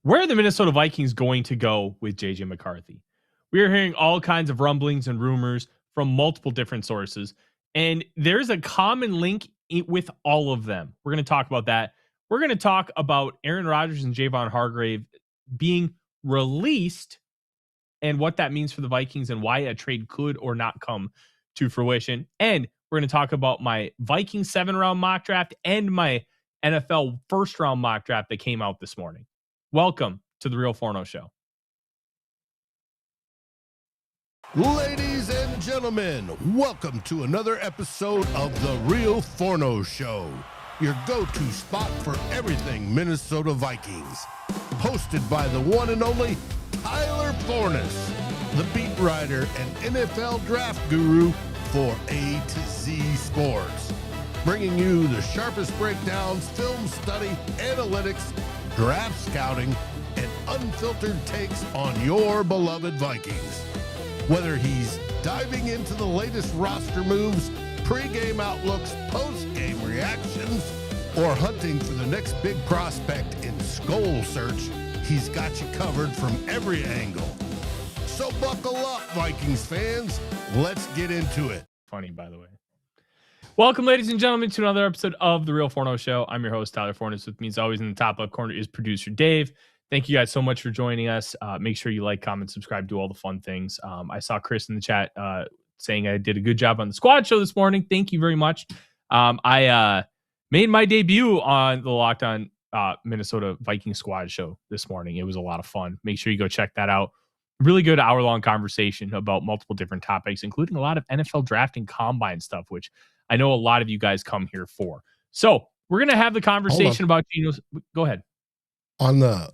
Where are the Minnesota Vikings going to go with JJ McCarthy? We are hearing all kinds of rumblings and rumors from multiple different sources, and there's a common link with all of them. We're going to talk about that. We're going to talk about Aaron Rodgers and Javon Hargrave being released and what that means for the Vikings and why a trade could or not come to fruition. And we're going to talk about my Vikings 7-round mock draft and my NFL first-round mock draft that came out this morning. Welcome to the Real Forno Show. Ladies and gentlemen, welcome to another episode of the Real Forno Show, your go-to spot for everything Minnesota Vikings. Hosted by the one and only Tyler Forness, the beat writer and NFL draft guru for A to Z Sports. Bringing you the sharpest breakdowns, film study, analytics, draft scouting, and unfiltered takes on your beloved Vikings. Whether he's diving into the latest roster moves, pre-game outlooks, post-game reactions, or hunting for the next big prospect in SKOL search, he's got you covered from every angle. So buckle up, Vikings fans. Let's get into it. Funny, by the way. Welcome, ladies and gentlemen, to another episode of the Real Forno Show. I'm your host, Tyler Forness. With me, as always, in the top left corner is producer Dave. Thank you guys so much for joining us. Make sure you like, comment, subscribe, do all the fun things. I saw Chris in the chat saying I did a good job on the squad show this morning. Thank you very much. I made my debut on the Locked On Minnesota Vikings squad show this morning. It was a lot of fun. Make sure you go check that out. Really good hour-long conversation about multiple different topics, including a lot of NFL draft and combine stuff, which I know a lot of you guys come here for. So we're going to have the conversation about Gino's. Go ahead. On the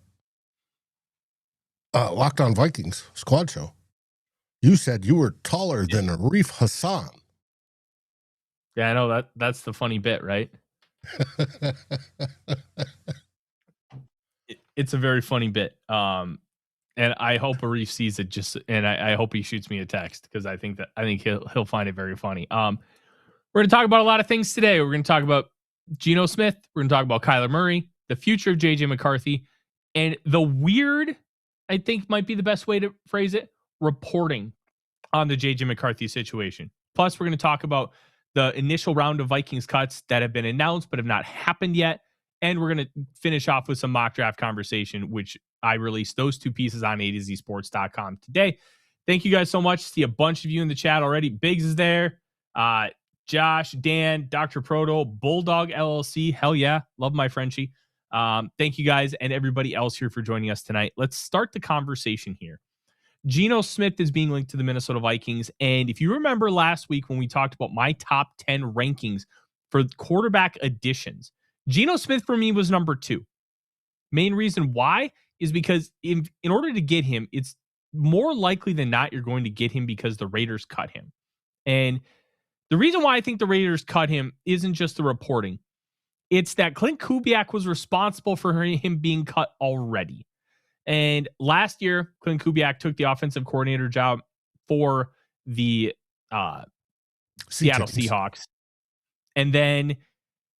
Locked On Vikings squad show, you said you were taller than Arif Hassan. Yeah, I know that's the funny bit, right? It's a very funny bit. And I hope Arif sees it and I hope he shoots me a text because I think he'll find it very funny. We're going to talk about a lot of things today. We're going to talk about Geno Smith. We're going to talk about Kyler Murray, the future of JJ McCarthy, and the weird, I think might be the best way to phrase it, reporting on the JJ McCarthy situation. Plus, we're going to talk about the initial round of Vikings cuts that have been announced but have not happened yet. And we're going to finish off with some mock draft conversation, which I released those two pieces on A2Zsports.com today. Thank you guys so much. See a bunch of you in the chat already. Biggs is there. Josh, Dan, Dr. Proto, Bulldog LLC. Hell yeah. Love my Frenchie. Thank you guys and everybody else here for joining us tonight. Let's start the conversation here. Geno Smith is being linked to the Minnesota Vikings. And if you remember last week when we talked about my top 10 rankings for quarterback additions, Geno Smith for me was number 2. Main reason why is because in order to get him, it's more likely than not you're going to get him because the Raiders cut him. And the reason why I think the Raiders cut him isn't just the reporting. It's that Clint Kubiak was responsible for him being cut already. And last year, Clint Kubiak took the offensive coordinator job for the Seattle Seahawks. And then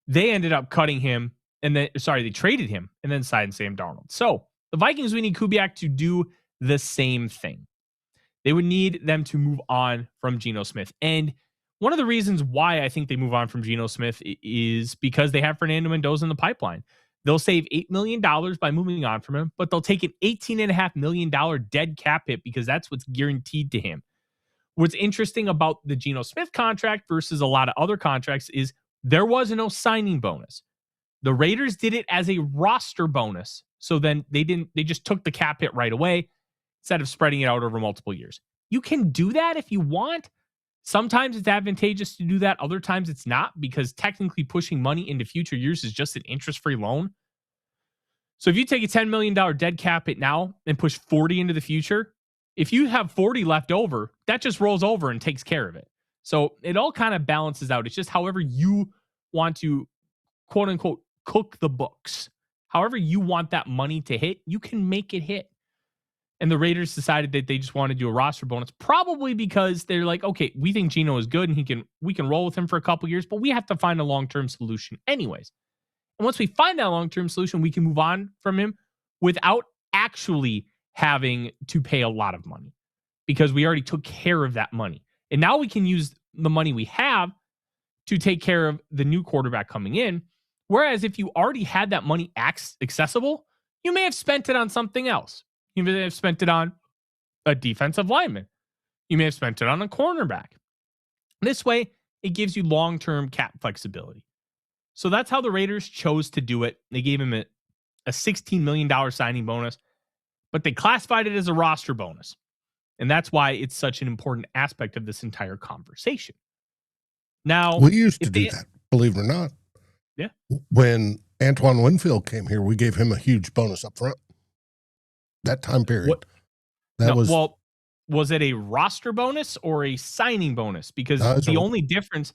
they ended up cutting him. And then, they traded him and then signed Sam Darnold. So the Vikings, we need Kubiak to do the same thing. They would need them to move on from Geno Smith. And one of the reasons why I think they move on from Geno Smith is because they have Fernando Mendoza in the pipeline. They'll save $8 million by moving on from him, but they'll take an $18.5 million dead cap hit because that's what's guaranteed to him. What's interesting about the Geno Smith contract versus a lot of other contracts is there was no signing bonus. The Raiders did it as a roster bonus. So then they just took the cap hit right away instead of spreading it out over multiple years. You can do that if you want. Sometimes it's advantageous to do that. Other times it's not, because technically pushing money into future years is just an interest-free loan. So if you take a $10 million dead cap hit now and push 40 into the future, if you have 40 left over, that just rolls over and takes care of it. So it all kind of balances out. It's just however you want to, quote unquote, cook the books. However you want that money to hit, you can make it hit. And the Raiders decided that they just want to do a roster bonus, probably because they're like, okay, we think Geno is good and we can roll with him for a couple years, but we have to find a long-term solution anyways. And once we find that long-term solution, we can move on from him without actually having to pay a lot of money because we already took care of that money. And now we can use the money we have to take care of the new quarterback coming in. Whereas if you already had that money accessible, you may have spent it on something else. You may have spent it on a defensive lineman. You may have spent it on a cornerback. This way, it gives you long-term cap flexibility. So that's how the Raiders chose to do it. They gave him a $16 million signing bonus, but they classified it as a roster bonus. And that's why it's such an important aspect of this entire conversation. Now, we used to do that, believe it or not. Yeah. When Antoine Winfield came here, we gave him a huge bonus up front. That time period. Was it a roster bonus or a signing bonus? Because the only difference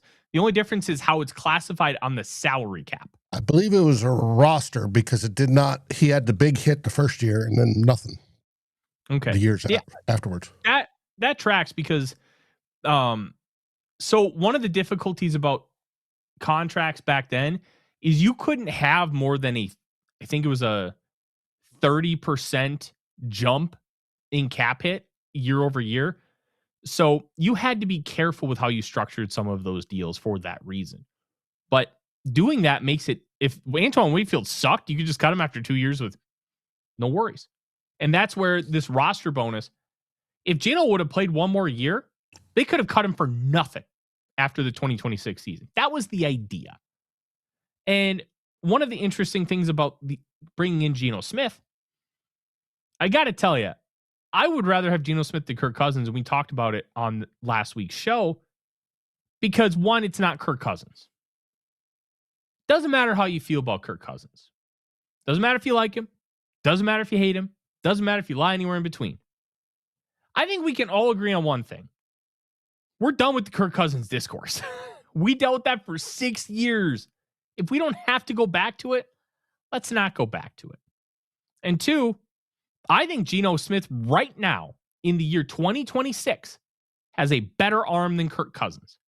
is how it's classified on the salary cap. I believe it was a roster because it did not. He had the big hit the first year and then nothing. Okay. The years afterwards. That tracks because, so one of the difficulties about contracts back then is you couldn't have more than I think it was a 30% jump in cap hit year over year. So you had to be careful with how you structured some of those deals for that reason. But doing that makes it, if Antoine Winfield sucked, you could just cut him after 2 years with no worries. And that's where this roster bonus, if Geno would have played one more year, they could have cut him for nothing after the 2026 season. That was the idea. And one of the interesting things about bringing in Geno Smith, I got to tell you, I would rather have Geno Smith than Kirk Cousins, and we talked about it on last week's show, because one, it's not Kirk Cousins. Doesn't matter how you feel about Kirk Cousins. Doesn't matter if you like him. Doesn't matter if you hate him. Doesn't matter if you lie anywhere in between. I think we can all agree on one thing. We're done with the Kirk Cousins discourse. We dealt with that for 6 years. If we don't have to go back to it, let's not go back to it. And two, I think Geno Smith right now in the year 2026 has a better arm than Kirk Cousins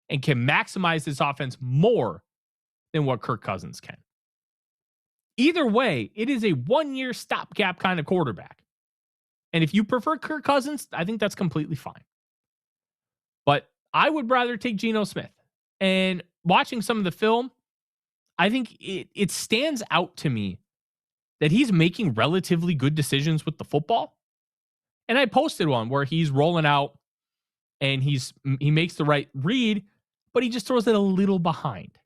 and can maximize this offense more than what Kirk Cousins can. Either way, it is a 1-year stopgap kind of quarterback. And if you prefer Kirk Cousins, I think that's completely fine. But I would rather take Geno Smith. And watching some of the film, I think it stands out to me that he's making relatively good decisions with the football. And I posted one where he's rolling out and he makes the right read, but he just throws it a little behind.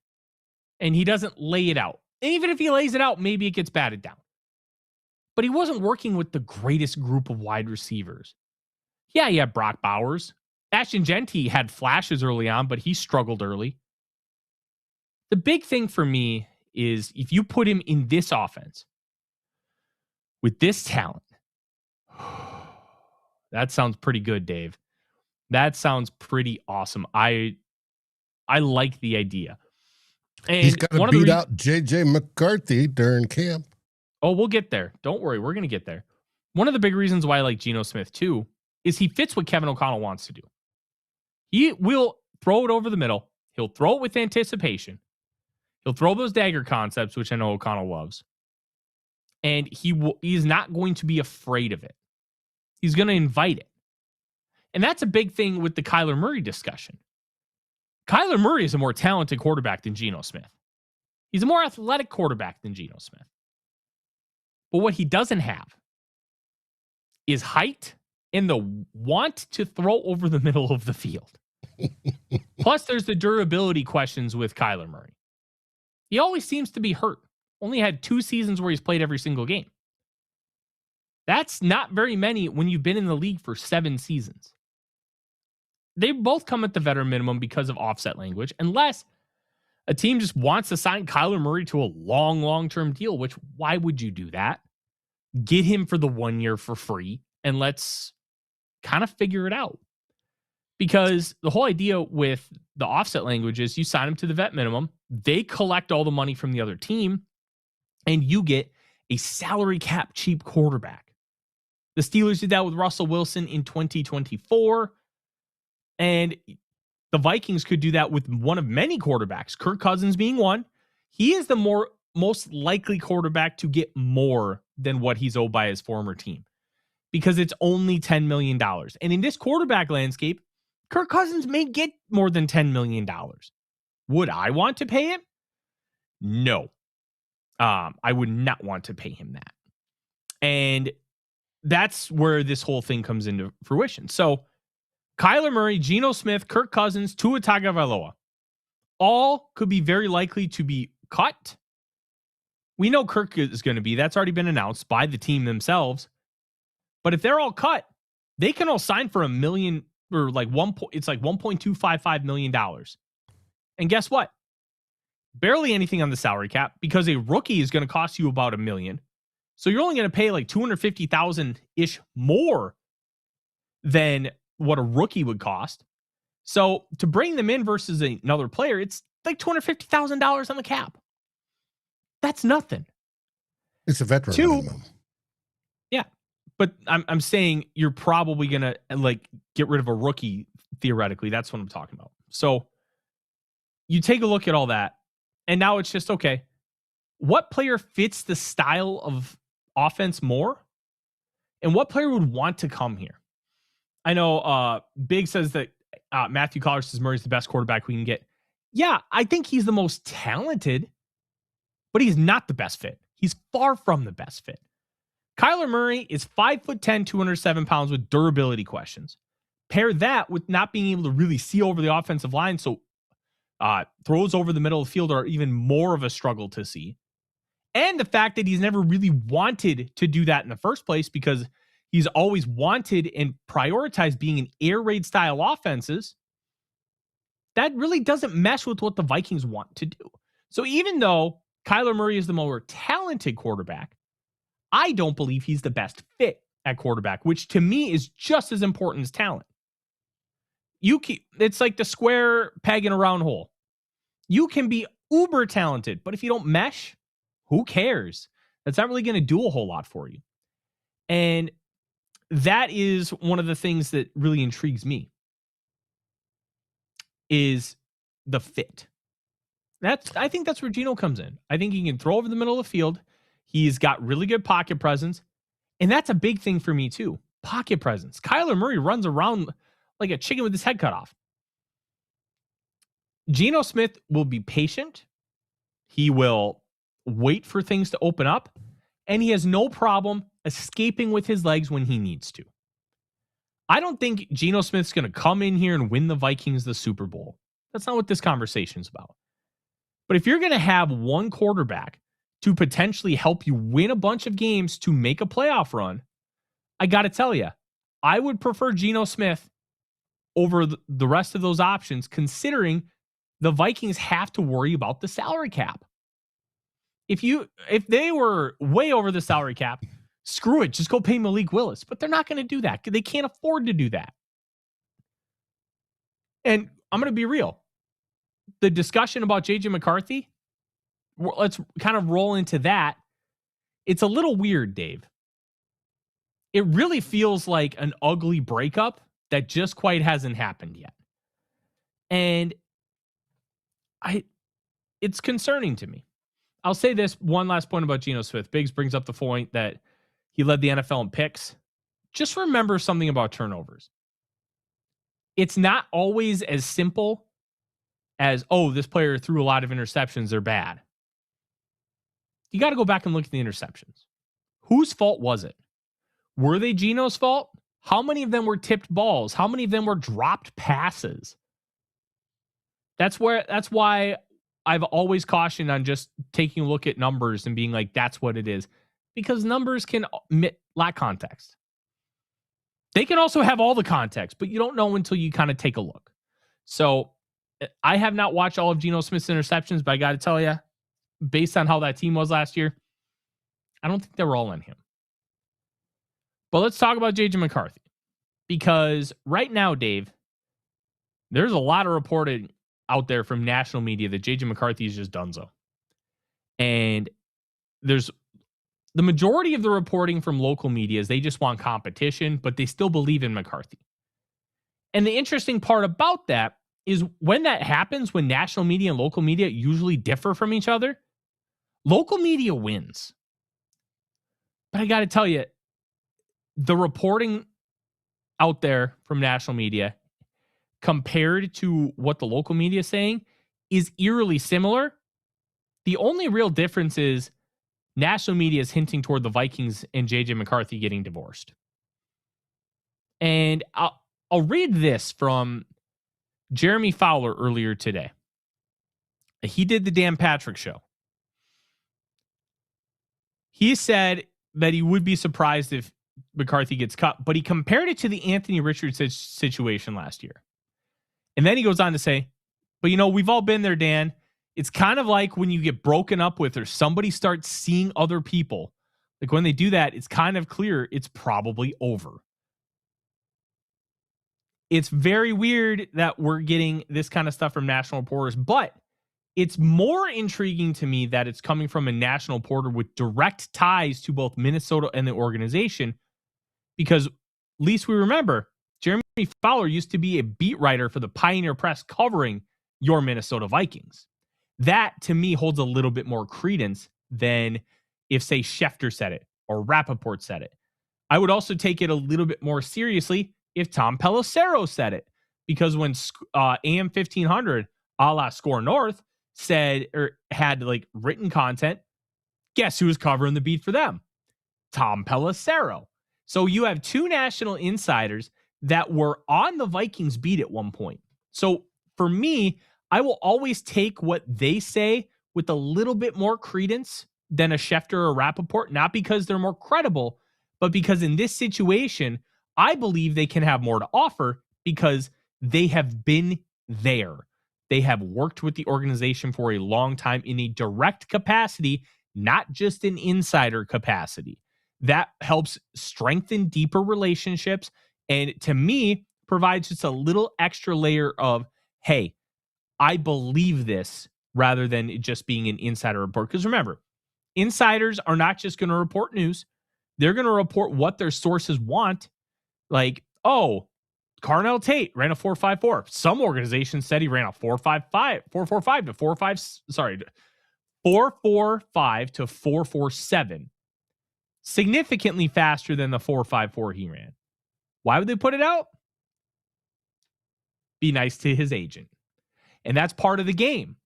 And he doesn't lay it out. And even if he lays it out, maybe it gets batted down. But he wasn't working with the greatest group of wide receivers. Yeah, he had Brock Bowers. Ashton Genty had flashes early on, but he struggled early. The big thing for me is if you put him in this offense with this talent, that sounds pretty good, Dave. That sounds pretty awesome. I like the idea. And he's got to beat out JJ McCarthy during camp. Oh, we'll get there. Don't worry. We're going to get there. One of the big reasons why I like Geno Smith, too, is he fits what Kevin O'Connell wants to do. He will throw it over the middle. He'll throw it with anticipation. He'll throw those dagger concepts, which I know O'Connell loves. And he's not going to be afraid of it. He's going to invite it. And that's a big thing with the Kyler Murray discussion. Kyler Murray is a more talented quarterback than Geno Smith. He's a more athletic quarterback than Geno Smith. But what he doesn't have is height and the want to throw over the middle of the field. Plus, there's the durability questions with Kyler Murray. He always seems to be hurt. Only had 2 seasons where he's played every single game. That's not very many when you've been in the league for 7 seasons. They both come at the veteran minimum because of offset language, unless a team just wants to sign Kyler Murray to a long-term deal, which why would you do that? Get him for the 1 year for free, and let's kind of figure it out. Because the whole idea with the offset language is you sign him to the vet minimum, they collect all the money from the other team, and you get a salary cap cheap quarterback. The Steelers did that with Russell Wilson in 2024, and the Vikings could do that with one of many quarterbacks, Kirk Cousins being one. He is the most likely quarterback to get more than what he's owed by his former team because it's only $10 million. And in this quarterback landscape, Kirk Cousins may get more than $10 million. Would I want to pay him? No. I would not want to pay him that. And that's where this whole thing comes into fruition. So Kyler Murray, Geno Smith, Kirk Cousins, Tua Tagovailoa, all could be very likely to be cut. We know Kirk is going to be. That's already been announced by the team themselves. But if they're all cut, they can all sign for $1 million or like it's like $1.255 million. And guess what? Barely anything on the salary cap because a rookie is going to cost you about $1 million. So you're only going to pay like $250,000-ish more than what a rookie would cost. So to bring them in versus another player, it's like $250,000 on the cap. That's nothing. It's a veteran minimum. Yeah. But I'm saying you're probably going to like get rid of a rookie theoretically. That's what I'm talking about. So you take a look at all that and now it's just, okay, what player fits the style of offense more? And what player would want to come here? I know Big says that Matthew Collar says Murray's the best quarterback we can get. Yeah, I think he's the most talented, but he's not the best fit. He's far from the best fit. Kyler Murray is 5'10", 207 pounds with durability questions. Pair that with not being able to really see over the offensive line, so throws over the middle of the field are even more of a struggle to see. And the fact that he's never really wanted to do that in the first place because he's always wanted and prioritized being an air raid style offenses. That really doesn't mesh with what the Vikings want to do. So even though Kyler Murray is the more talented quarterback, I don't believe he's the best fit at quarterback, which to me is just as important as talent. It's like the square peg in a round hole. You can be uber talented, but if you don't mesh, who cares? That's not really going to do a whole lot for you. And that is one of the things that really intrigues me is the fit. I think that's where Geno comes in. I think he can throw over the middle of the field. He's got really good pocket presence. And that's a big thing for me too. Pocket presence. Kyler Murray runs around like a chicken with his head cut off. Geno Smith will be patient. He will wait for things to open up. And he has no problem escaping with his legs when he needs to. I don't think Geno Smith's going to come in here and win the Vikings the Super Bowl. That's not what this conversation's about. But if you're going to have one quarterback to potentially help you win a bunch of games to make a playoff run, I got to tell you, I would prefer Geno Smith over the rest of those options, considering the Vikings have to worry about the salary cap. If they were way over the salary cap, screw it, just go pay Malik Willis. But they're not going to do that. They can't afford to do that. And I'm going to be real. The discussion about JJ McCarthy, let's kind of roll into that. It's a little weird, Dave. It really feels like an ugly breakup that just quite hasn't happened yet. And it's concerning to me. I'll say this one last point about Geno Smith. Biggs brings up the point that he led the NFL in picks. Just remember something about turnovers. It's not always as simple as, oh, this player threw a lot of interceptions, they're bad. You got to go back and look at the interceptions. Whose fault was it? Were they Geno's fault? How many of them were tipped balls? How many of them were dropped passes? That's why I've always cautioned on just taking a look at numbers and being like, that's what it is. Because numbers can lack context. They can also have all the context, but you don't know until you kind of take a look. So I have not watched all of Geno Smith's interceptions, but I got to tell you, based on how that team was last year, I don't think they were all on him. But let's talk about JJ McCarthy. Because right now, Dave, there's a lot of reporting out there from national media that JJ McCarthy is just donezo. And there's the majority of the reporting from local media is they just want competition, but they still believe in McCarthy. And the interesting part about that is when that happens, when national media and local media usually differ from each other, local media wins. But I got to tell you, the reporting out there from national media compared to what the local media is saying is eerily similar. The only real difference is national media is hinting toward the Vikings and JJ McCarthy getting divorced. And I'll read this from Jeremy Fowler earlier today. He did the Dan Patrick show. He said that he would be surprised if McCarthy gets cut, but he compared it to the Anthony Richardson situation last year. And then he goes on to say, but we've all been there, Dan. It's kind of like when you get broken up with or somebody starts seeing other people. Like when they do that, it's kind of clear it's probably over. It's very weird that we're getting this kind of stuff from national reporters, but it's more intriguing to me that it's coming from a national reporter with direct ties to both Minnesota and the organization, because at least we remember Jeremy Fowler used to be a beat writer for the Pioneer Press covering your Minnesota Vikings. That to me holds a little bit more credence than if, say, Schefter said it or Rappaport said it. I would also take it a little bit more seriously if Tom Pelissero said it, because when AM 1500 a la Score North said or had like written content, guess who was covering the beat for them? Tom Pelissero. So you have two national insiders that were on the Vikings beat at one point. So for me, I will always take what they say with a little bit more credence than a Schefter or Rappaport, not because they're more credible, but because in this situation, I believe they can have more to offer because they have been there. They have worked with the organization for a long time in a direct capacity, not just an insider capacity. That helps strengthen deeper relationships, and to me, provides just a little extra layer of, hey, I believe this, rather than it just being an insider report. Because remember, insiders are not just going to report news. They're going to report what their sources want. Like, oh, Carnell Tate ran a 4.54. Some organizations said he ran a 4.55 to 4.45 to 4.47. Significantly faster than the 4.54 he ran. Why would they put it out? Be nice to his agent. And that's part of the game.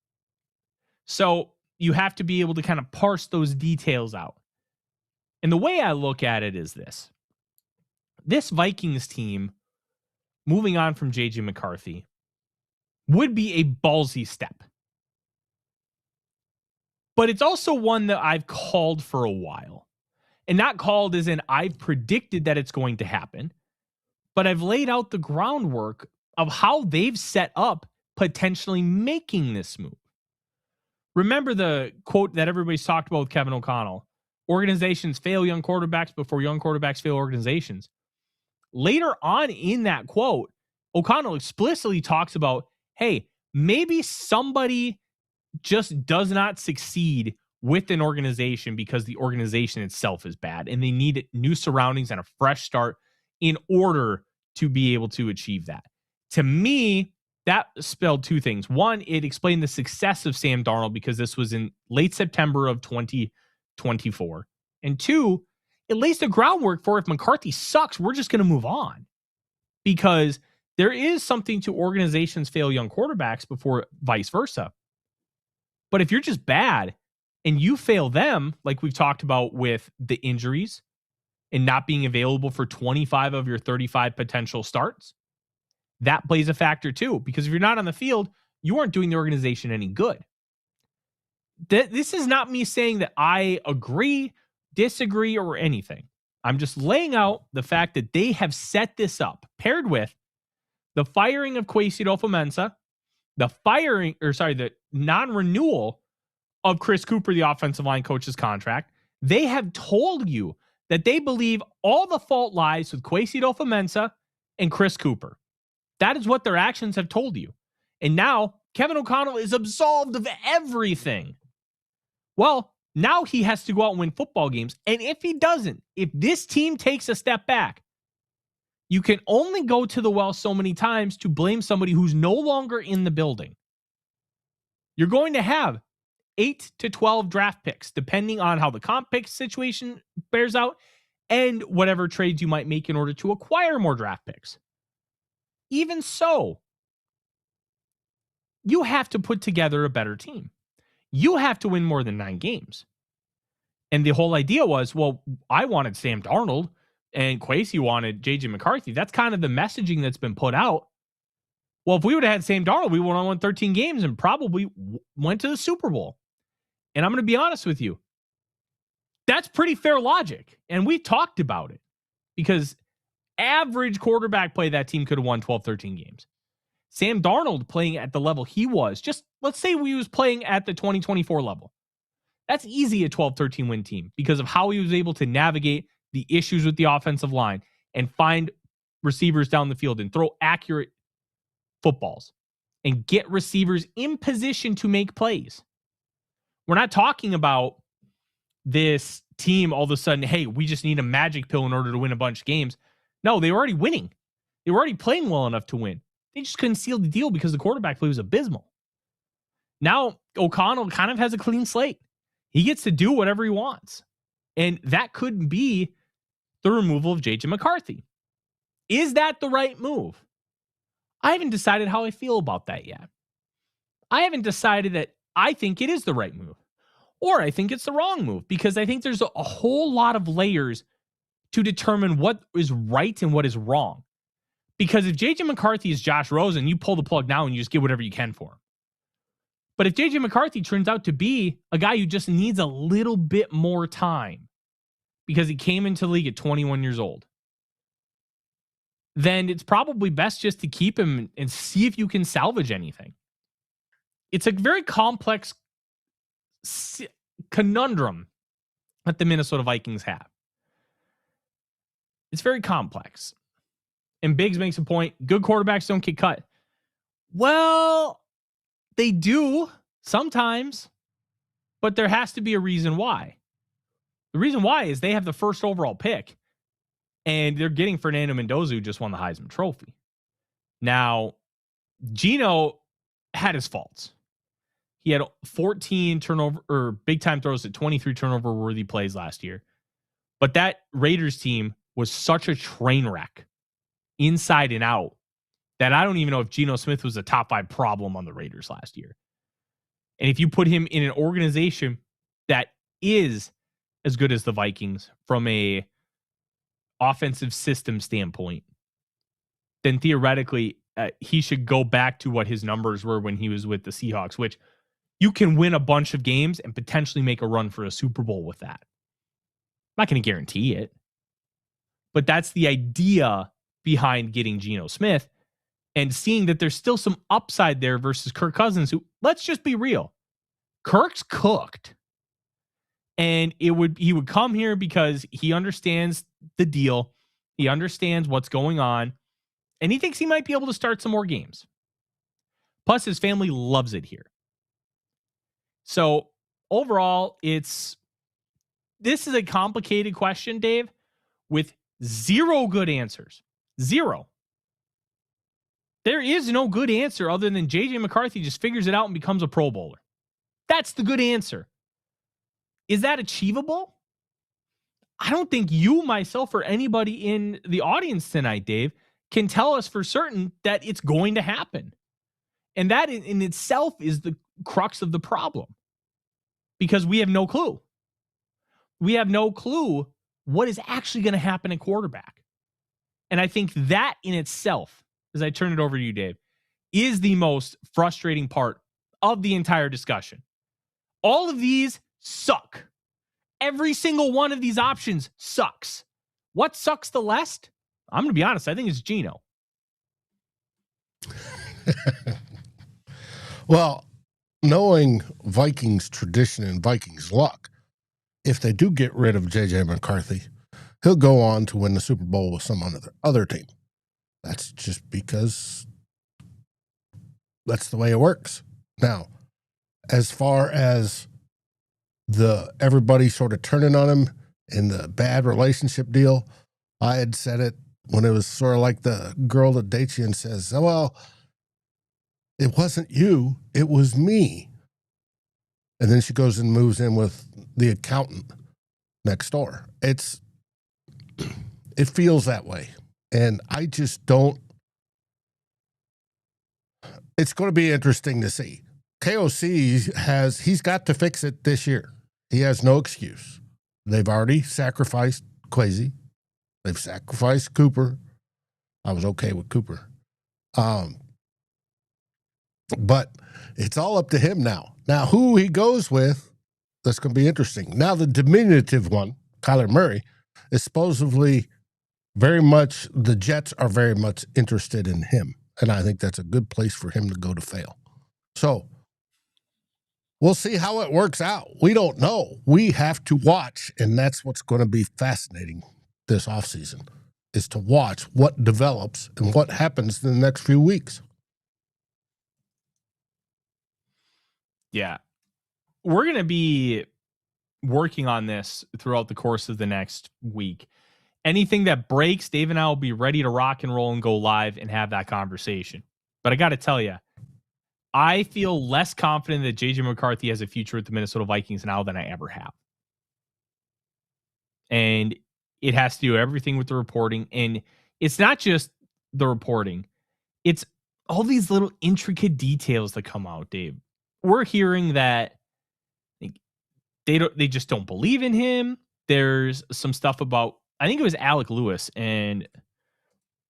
So you have to be able to kind of parse those details out. And the way I look at it is this. This Vikings team, moving on from JJ McCarthy, would be a ballsy step. But it's also one that I've called for a while. And not called as in I've predicted that it's going to happen, but I've laid out the groundwork of how they've set up potentially making this move. Remember the quote that everybody's talked about with Kevin O'Connell: organizations fail young quarterbacks before young quarterbacks fail organizations. Later on in that quote, O'Connell explicitly talks about, hey, maybe somebody just does not succeed with an organization because the organization itself is bad and they need new surroundings and a fresh start in order to be able to achieve that. To me, that spelled two things. One, it explained the success of Sam Darnold because this was in late September of 2024. And two, it lays the groundwork for if McCarthy sucks, we're just going to move on. Because there is something to organizations fail young quarterbacks before vice versa. But if you're just bad and you fail them, like we've talked about with the injuries and not being available for 25 of your 35 potential starts, that plays a factor too. Because if you're not on the field, you aren't doing the organization any good. This is not me saying that I agree, disagree, or anything. I'm just laying out the fact that they have set this up, paired with the firing of Kwesi Adolfo-Mensah, the non-renewal of Chris Cooper, the offensive line coach's contract. They have told you that they believe all the fault lies with Kwesi Adolfo-Mensah and Chris Cooper. That is what their actions have told you. And now Kevin O'Connell is absolved of everything. Well, now he has to go out and win football games. And if he doesn't, if this team takes a step back, you can only go to the well so many times to blame somebody who's no longer in the building. You're going to have 8 to 12 draft picks, depending on how the comp pick situation bears out and whatever trades you might make in order to acquire more draft picks. Even so, you have to put together a better team. You have to win more than 9 games. And the whole idea was, well, I wanted Sam Darnold and Kwesi wanted JJ McCarthy. That's kind of the messaging that's been put out. Well, if we would have had Sam Darnold, we would have won 13 games and probably went to the Super Bowl. And I'm going to be honest with you. That's pretty fair logic. And we talked about it because average quarterback play, that team could have won 12, 13 games. Sam Darnold playing at the level he was, just let's say we was playing at the 2024 level. That's easy a 12, 13 win team because of how he was able to navigate the issues with the offensive line and find receivers down the field and throw accurate footballs and get receivers in position to make plays. We're not talking about this team all of a sudden, hey, we just need a magic pill in order to win a bunch of games. No, they were already winning. They were already playing well enough to win. They just couldn't seal the deal because the quarterback play was abysmal. Now, O'Connell kind of has a clean slate. He gets to do whatever he wants. And that could be the removal of JJ McCarthy. Is that the right move? I haven't decided how I feel about that yet. I haven't decided that I think it is the right move or I think it's the wrong move because I think there's a whole lot of layers to determine what is right and what is wrong. Because if JJ McCarthy is Josh Rosen, you pull the plug now and you just get whatever you can for him. But if JJ McCarthy turns out to be a guy who just needs a little bit more time because he came into the league at 21 years old, then it's probably best just to keep him and see if you can salvage anything. It's a very complex conundrum that the Minnesota Vikings have. It's very complex. And Biggs makes a point. Good quarterbacks don't get cut. Well, they do sometimes, but there has to be a reason why. The reason why is they have the first overall pick and they're getting Fernando Mendoza, who just won the Heisman Trophy. Now, Geno had his faults. He had 14 turnover or big time throws at 23 turnover worthy plays last year. But that Raiders team was such a train wreck inside and out that I don't even know if Geno Smith was a top 5 problem on the Raiders last year. And if you put him in an organization that is as good as the Vikings from a offensive system standpoint, then theoretically he should go back to what his numbers were when he was with the Seahawks, which you can win a bunch of games and potentially make a run for a Super Bowl with that. I'm not going to guarantee it, but that's the idea behind getting Geno Smith and seeing that there's still some upside there versus Kirk Cousins, who, let's just be real, Kirk's cooked. And he would come here because he understands the deal. He understands what's going on. And he thinks he might be able to start some more games. Plus, his family loves it here. So overall, this is a complicated question, Dave, with 0 good answers. 0. There is no good answer other than JJ McCarthy just figures it out and becomes a Pro Bowler. That's the good answer. Is that achievable? I don't think you, myself, or anybody in the audience tonight, Dave, can tell us for certain that it's going to happen. And that in itself is the crux of the problem. Because we have no clue. We have no clue what is actually going to happen at quarterback. And I think that in itself, as I turn it over to you, Dave, is the most frustrating part of the entire discussion. All of these suck. Every single one of these options sucks. What sucks the least? I'm going to be honest. I think it's Geno. Well, knowing Vikings tradition and Vikings luck, if they do get rid of JJ McCarthy, he'll go on to win the Super Bowl with some other team. That's just because that's the way it works. Now, as far as everybody sort of turning on him in the bad relationship deal, I had said it when it was sort of like the girl that dates you and says, oh, well, it wasn't you, it was me. And then she goes and moves in with the accountant next door. It feels that way. And I just don't. It's going to be interesting to see. KOC he's got to fix it this year. He has no excuse. They've already sacrificed Kwesi. They've sacrificed Cooper. I was okay with Cooper. But it's all up to him now. Now, who he goes with, that's going to be interesting. Now, the diminutive one, Kyler Murray, is supposedly the Jets are very much interested in him. And I think that's a good place for him to go to fail. So we'll see how it works out. We don't know. We have to watch, and that's what's going to be fascinating this offseason, is to watch what develops and what happens in the next few weeks. Yeah. We're going to be working on this throughout the course of the next week. Anything that breaks, Dave and I will be ready to rock and roll and go live and have that conversation. But I got to tell you, I feel less confident that JJ McCarthy has a future with the Minnesota Vikings now than I ever have. And it has to do everything with the reporting. And it's not just the reporting. It's all these little intricate details that come out, Dave. We're hearing that they just don't believe in him. There's some stuff about, I think it was Alec Lewis, and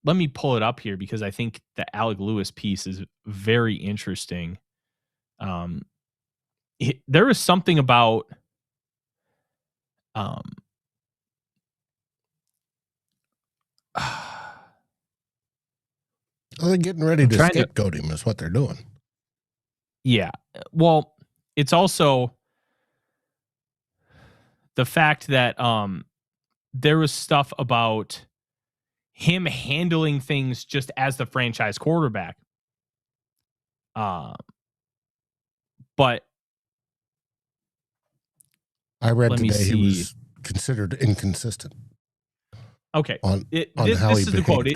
let me pull it up here because I think the Alec Lewis piece is very interesting. There was something about they're getting ready to scapegoat him is what they're doing. Yeah. Well, it's also the fact that there was stuff about him handling things just as the franchise quarterback. But I read today he was considered inconsistent. Okay. This is the quote.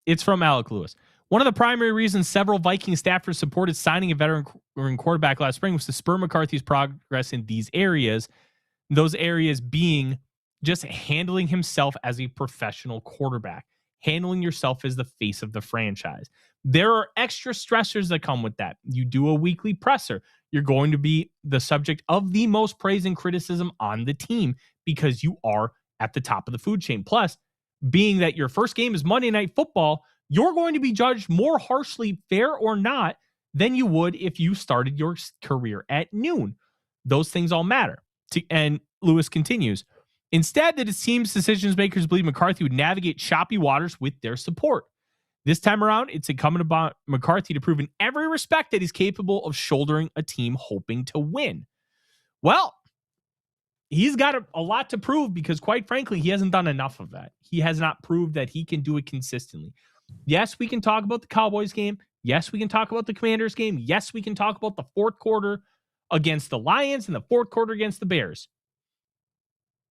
It's from Alec Lewis. One of the primary reasons several Viking staffers supported signing a veteran quarterback last spring was to spur McCarthy's progress in these areas. Those areas being just handling himself as a professional quarterback, handling yourself as the face of the franchise. There are extra stressors that come with that. You do a weekly presser. You're going to be the subject of the most praise and criticism on the team because you are at the top of the food chain. Plus, being that your first game is Monday Night Football, you're going to be judged more harshly, fair or not, than you would if you started your career at noon. Those things all matter. And Lewis continues, instead, the team's decision makers believe McCarthy would navigate choppy waters with their support. This time around, it's incumbent upon McCarthy to prove in every respect that he's capable of shouldering a team hoping to win. Well, he's got a lot to prove because, quite frankly, he hasn't done enough of that. He has not proved that he can do it consistently. Yes, we can talk about the Cowboys game. Yes, we can talk about the Commanders game. Yes, we can talk about the fourth quarter against the Lions and the fourth quarter against the Bears.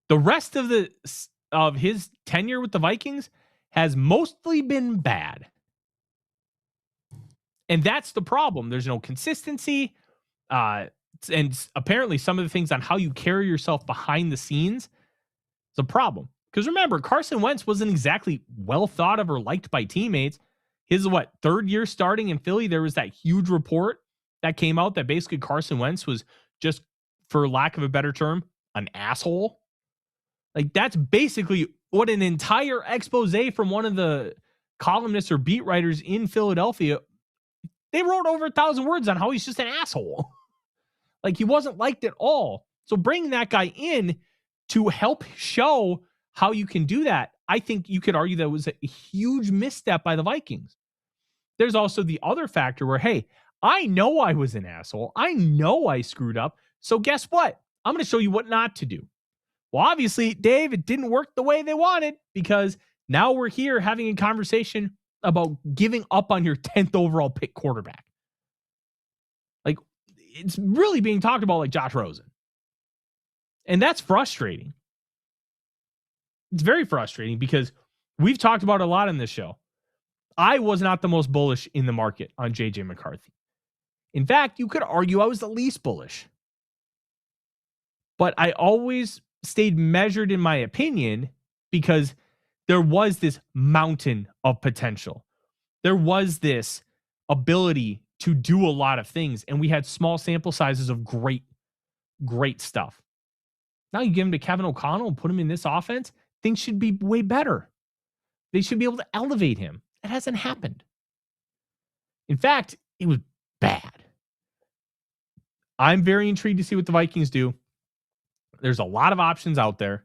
The rest of his tenure with the Vikings has mostly been bad. And that's the problem. There's no consistency. And apparently some of the things on how you carry yourself behind the scenes is a problem. Because remember, Carson Wentz wasn't exactly well thought of or liked by teammates. His, third year starting in Philly, there was that huge report that came out that basically Carson Wentz was just, for lack of a better term, an asshole. Like, that's basically what an entire expose from one of the columnists or beat writers in Philadelphia, they wrote over 1,000 words on how he's just an asshole. Like, he wasn't liked at all. So bringing that guy in to help show how you can do that, I think you could argue that was a huge misstep by the Vikings. There's also the other factor where, hey, I know I was an asshole. I know I screwed up. So guess what? I'm going to show you what not to do. Well, obviously, Dave, it didn't work the way they wanted because now we're here having a conversation about giving up on your 10th overall pick quarterback. Like, it's really being talked about like Josh Rosen. And that's frustrating. It's very frustrating because we've talked about it a lot in this show. I was not the most bullish in the market on JJ McCarthy. In fact, you could argue I was the least bullish. But I always stayed measured in my opinion because there was this mountain of potential. There was this ability to do a lot of things, and we had small sample sizes of great stuff. Now you give him to Kevin O'Connell and put him in this offense, things should be way better. They should be able to elevate him. It hasn't happened. In fact, it was bad. I'm very intrigued to see what the Vikings do. There's a lot of options out there.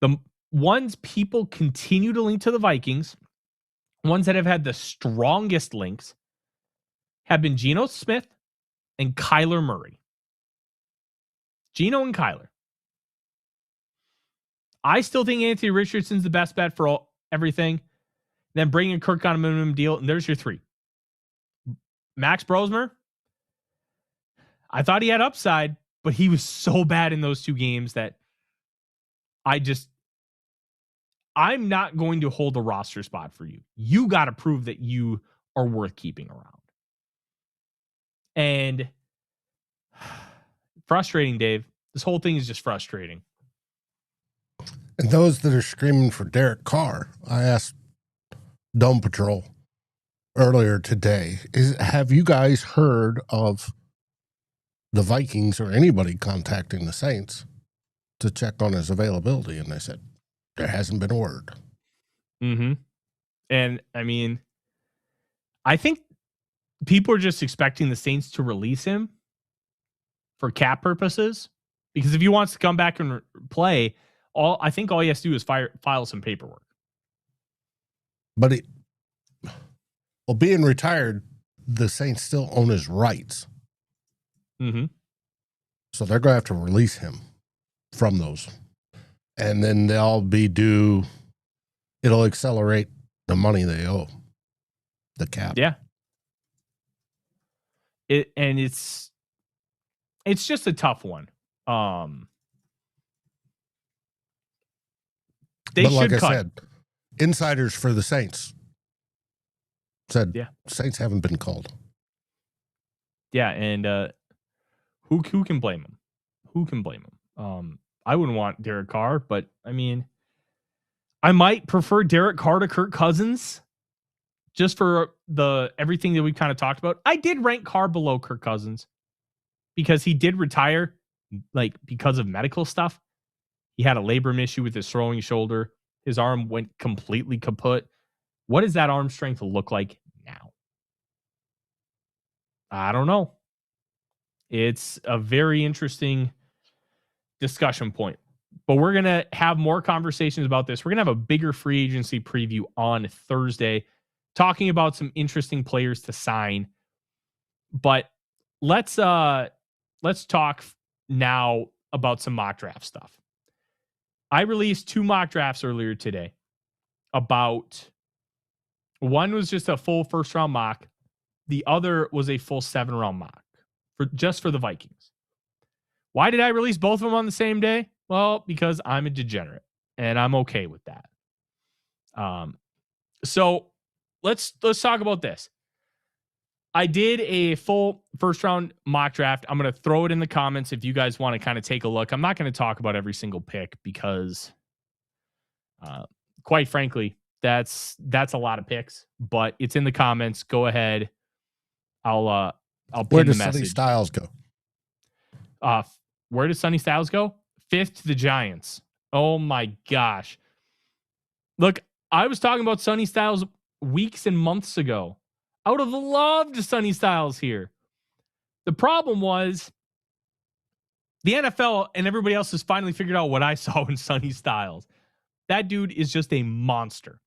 The ones people continue to link to the Vikings, ones that have had the strongest links, have been Geno Smith and Kyler Murray. Geno and Kyler. I still think Anthony Richardson's the best bet for everything. Then bring in Kirk on a minimum deal, and there's your three. Max Brosmer, I thought he had upside, but he was so bad in those two games that I'm not going to hold a roster spot for you. You got to prove that you are worth keeping around. And frustrating, Dave. This whole thing is just frustrating. And those that are screaming for Derek Carr, I asked Dome Patrol earlier today, have you guys heard of the Vikings or anybody contacting the Saints to check on his availability? And they said, there hasn't been a word. Mm-hmm. And I mean, I think people are just expecting the Saints to release him for cap purposes, because if he wants to come back and play, I think all he has to do is file some paperwork. But being retired, the Saints still own his rights. Mm-hmm. So they're going to have to release him from those. And then they'll be due. It'll accelerate the money they owe. The cap. Yeah. It's just a tough one. But like I said, insiders for the Saints said Saints haven't been called. Yeah, and who can blame him? Who can blame him? I wouldn't want Derek Carr, but I mean, I might prefer Derek Carr to Kirk Cousins just for everything that we kind of talked about. I did rank Carr below Kirk Cousins because he did retire because of medical stuff. He had a labrum issue with his throwing shoulder. His arm went completely kaput. What does that arm strength look like now? I don't know. It's a very interesting discussion point. But we're going to have more conversations about this. We're going to have a bigger free agency preview on Thursday, talking about some interesting players to sign. But let's talk now about some mock draft stuff. I released 2 mock drafts earlier today. One was just a full first round mock. The other was a full 7-round mock for the Vikings. Why did I release both of them on the same day? Well, because I'm a degenerate and I'm okay with that. So let's talk about this. I did a full first round mock draft. I'm going to throw it in the comments if you guys want to kind of take a look. I'm not going to talk about every single pick because, quite frankly, that's a lot of picks. But it's in the comments. Go ahead. I'll pin Where the does message. Sonny Styles go? Where does Sonny Styles go? 5th to the Giants. Oh my gosh! Look, I was talking about Sonny Styles weeks and months ago. I would have loved Sonny Styles here. The problem was the NFL and everybody else has finally figured out what I saw in Sonny Styles. That dude is just a monster.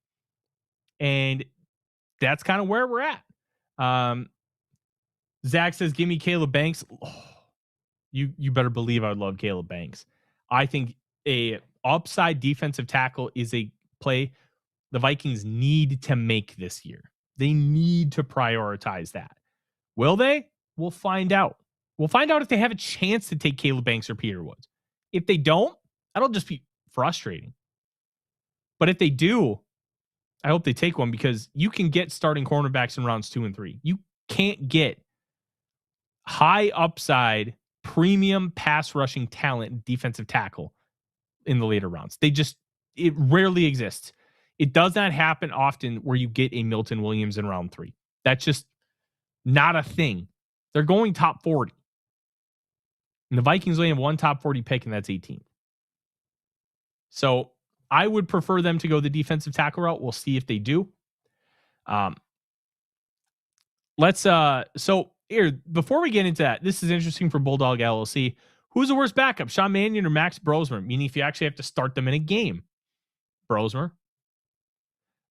And that's kind of where we're at. Zach says, give me Caleb Banks. Oh, you better believe I would love Caleb Banks. I think a upside defensive tackle is a play the Vikings need to make this year. They need to prioritize that. Will they? We'll find out. We'll find out if they have a chance to take Caleb Banks or Peter Woods. If they don't, that'll just be frustrating. But if they do, I hope they take one, because you can get starting cornerbacks in rounds 2 and 3. You can't get high upside premium pass rushing talent, defensive tackle in the later rounds. It rarely exists. It does not happen often where you get a Milton Williams in round 3. That's just not a thing. They're going top 40. And the Vikings only have one top 40 pick, and that's 18th. So I would prefer them to go the defensive tackle route. We'll see if they do. So here, before we get into that, this is interesting for Bulldog LLC. Who's the worst backup, Sean Mannion or Max Brosmer? Meaning if you actually have to start them in a game. Brosmer.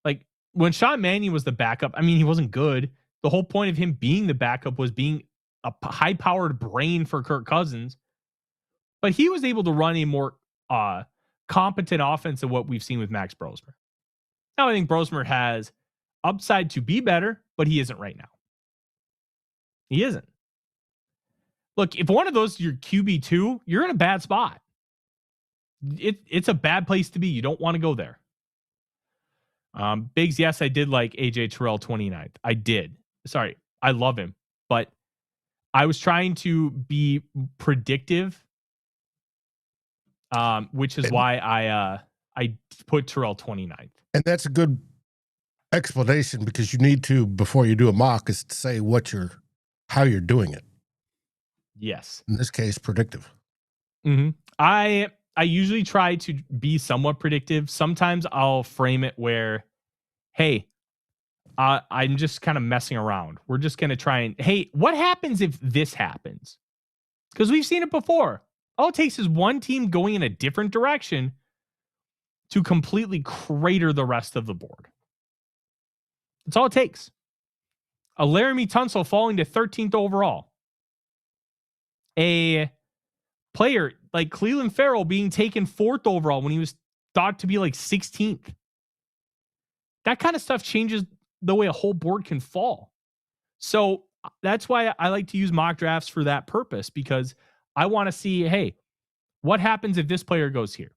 Like, when Sean Mannion was the backup, I mean, he wasn't good. The whole point of him being the backup was being a high-powered brain for Kirk Cousins. But he was able to run a more competent offense than what we've seen with Max Brosmer. Now, I think Brosmer has upside to be better, but he isn't right now. He isn't. Look, if one of those is your QB2, you're in a bad spot. It's a bad place to be. You don't want to go there. Biggs, yes, I did like AJ Terrell 29th. I did. Sorry, I love him. But I was trying to be predictive, which is why I put Terrell 29th. And that's a good explanation, because you need to, before you do a mock, is to say how you're doing it. Yes. In this case, predictive. Mm-hmm. I usually try to be somewhat predictive. Sometimes I'll frame it where, hey, I'm just kind of messing around. We're just going to try and, hey, what happens if this happens? Because we've seen it before. All it takes is one team going in a different direction to completely crater the rest of the board. That's all it takes. A Laramie Tunsil falling to 13th overall. A player like Cleveland Farrell being taken 4th overall when he was thought to be like 16th. That kind of stuff changes the way a whole board can fall. So that's why I like to use mock drafts for that purpose, because I want to see, hey, what happens if this player goes here?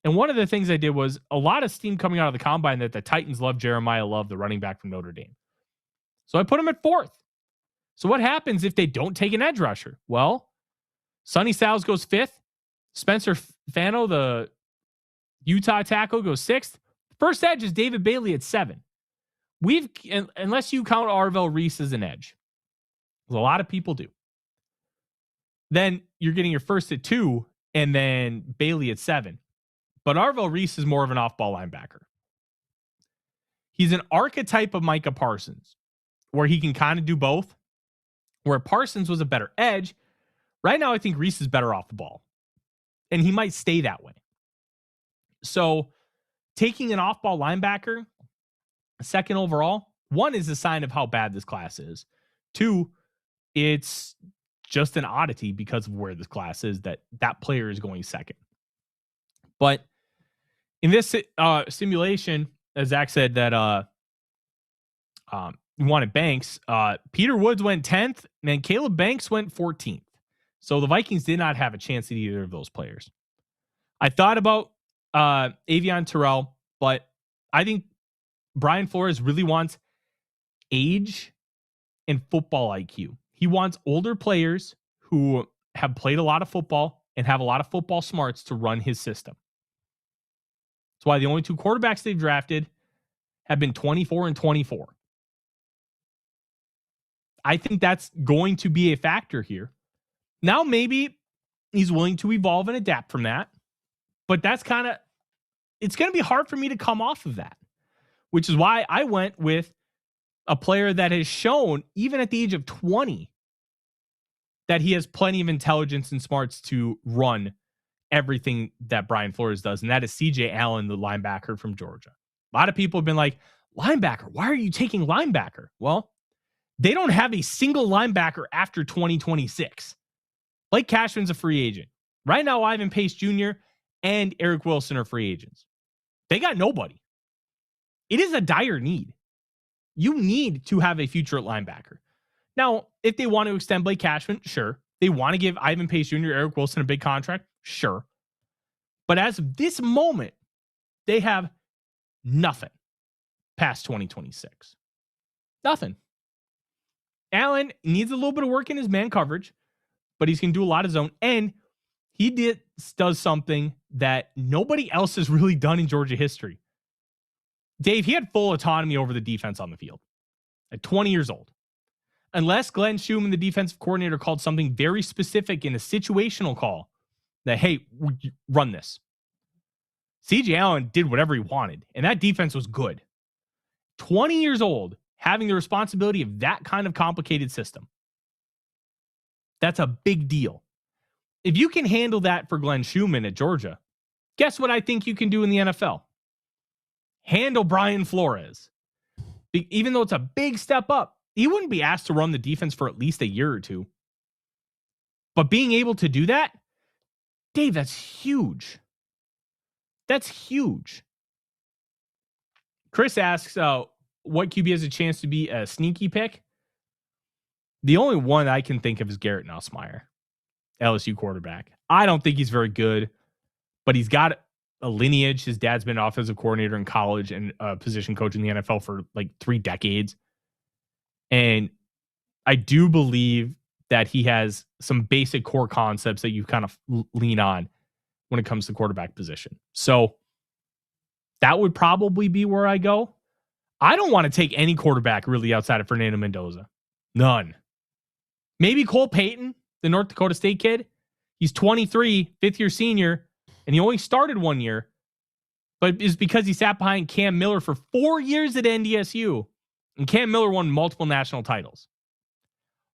And one of the things I did was a lot of steam coming out of the combine that the Titans love Jeremiah Love, the running back from Notre Dame. So I put him at 4th. So what happens if they don't take an edge rusher? Well, Sonny Styles goes 5th. Spencer Fano, the Utah tackle, goes 6th. First edge is David Bailey at 7. Unless you count Arvell Reese as an edge, a lot of people do. Then you're getting your first at 2, and then Bailey at 7. But Arvell Reese is more of an off-ball linebacker. He's an archetype of Micah Parsons, where he can kind of do both. Where Parsons was a better edge, right now I think Reese is better off the ball. And he might stay that way. So taking an off-ball linebacker, 2nd overall, 1 is a sign of how bad this class is. 2, it's just an oddity because of where this class is that player is going 2nd. But in this simulation, as Zach said, that you wanted Banks. Peter Woods went 10th, and then Caleb Banks went 14th. So the Vikings did not have a chance at either of those players. I thought about Avieon Terrell, but I think Brian Flores really wants age and football IQ. He wants older players who have played a lot of football and have a lot of football smarts to run his system. That's why the only 2 quarterbacks they've drafted have been 24 and 24. I think that's going to be a factor here. Now, maybe he's willing to evolve and adapt from that, but it's going to be hard for me to come off of that, which is why I went with a player that has shown, even at the age of 20, that he has plenty of intelligence and smarts to run everything that Brian Flores does, and that is CJ Allen, the linebacker from Georgia. A lot of people have been like, linebacker, why are you taking linebacker? Well, they don't have a single linebacker after 2026. Blake Cashman's a free agent. Right now, Ivan Pace Jr. and Eric Wilson are free agents. They got nobody. It is a dire need. You need to have a future at linebacker. Now, if they want to extend Blake Cashman, sure. They want to give Ivan Pace Jr., Eric Wilson a big contract, sure. But as of this moment, they have nothing past 2026. Nothing. Allen needs a little bit of work in his man coverage, but he's going to do a lot of zone. And he does something that nobody else has really done in Georgia history. Dave, he had full autonomy over the defense on the field at 20 years old. Unless Glenn Schumann, the defensive coordinator, called something very specific in a situational call that, hey, run this. C.J. Allen did whatever he wanted, and that defense was good. 20 years old, having the responsibility of that kind of complicated system. That's a big deal. If you can handle that for Glenn Schumann at Georgia, guess what I think you can do in the NFL? Handle Brian Flores. Even though it's a big step up, he wouldn't be asked to run the defense for at least a year or two. But being able to do that, Dave, that's huge. That's huge. Chris asks, what QB has a chance to be a sneaky pick? The only one I can think of is Garrett Nussmeier, LSU quarterback. I don't think he's very good, but he's got a lineage. His dad's been an offensive coordinator in college and a position coach in the NFL for like 3 decades. And I do believe that he has some basic core concepts that you kind of lean on when it comes to quarterback position. So that would probably be where I go. I don't want to take any quarterback really outside of Fernando Mendoza. None. Maybe Cole Payton, the North Dakota State kid. He's 23, fifth-year senior, and he only started 1 year, but it's because he sat behind Cam Miller for 4 years at NDSU, and Cam Miller won multiple national titles.